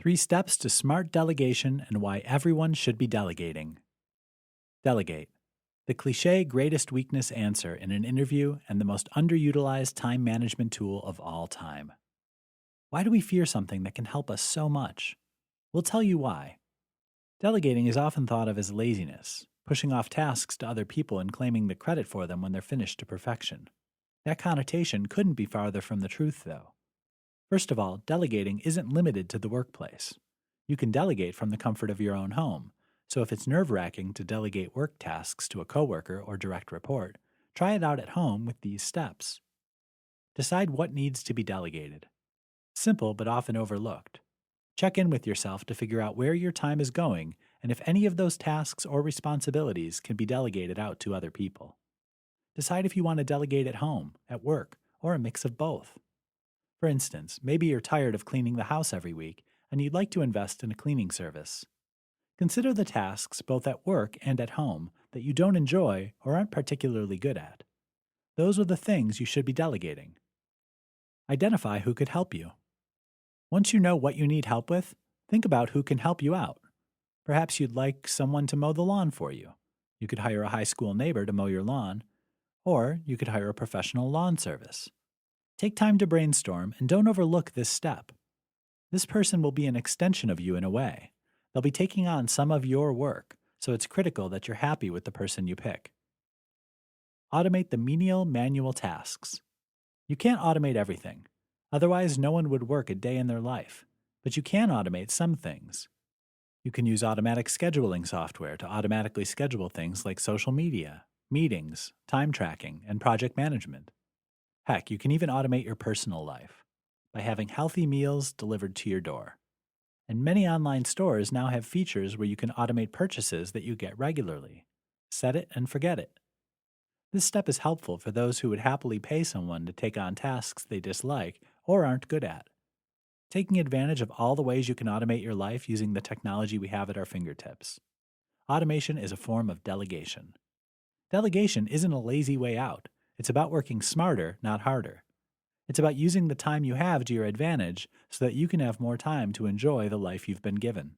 3 Steps to Smart Delegation and Why Everyone Should Be Delegating. Delegate. The cliché greatest weakness answer in an interview and the most underutilized time management tool of all time. Why do we fear something that can help us so much? We'll tell you why. Delegating is often thought of as laziness, pushing off tasks to other people and claiming the credit for them when they're finished to perfection. That connotation couldn't be farther from the truth, though. First of all, delegating isn't limited to the workplace. You can delegate from the comfort of your own home, so if it's nerve-wracking to delegate work tasks to a coworker or direct report, try it out at home with these steps. Decide what needs to be delegated. Simple but often overlooked. Check in with yourself to figure out where your time is going and if any of those tasks or responsibilities can be delegated out to other people. Decide if you want to delegate at home, at work, or a mix of both. For instance, maybe you're tired of cleaning the house every week and you'd like to invest in a cleaning service. Consider the tasks both at work and at home that you don't enjoy or aren't particularly good at. Those are the things you should be delegating. Identify who could help you. Once you know what you need help with, think about who can help you out. Perhaps you'd like someone to mow the lawn for you. You could hire a high school neighbor to mow your lawn, or you could hire a professional lawn service. Take time to brainstorm and don't overlook this step. This person will be an extension of you in a way. They'll be taking on some of your work, so it's critical that you're happy with the person you pick. Automate the menial manual tasks. You can't automate everything. Otherwise, no one would work a day in their life. But you can automate some things. You can use automatic scheduling software to automatically schedule things like social media, meetings, time tracking, and project management. Heck, you can even automate your personal life by having healthy meals delivered to your door. And many online stores now have features where you can automate purchases that you get regularly. Set it and forget it. This step is helpful for those who would happily pay someone to take on tasks they dislike or aren't good at. Taking advantage of all the ways you can automate your life using the technology we have at our fingertips. Automation is a form of delegation. Delegation isn't a lazy way out. It's about working smarter, not harder. It's about using the time you have to your advantage so that you can have more time to enjoy the life you've been given.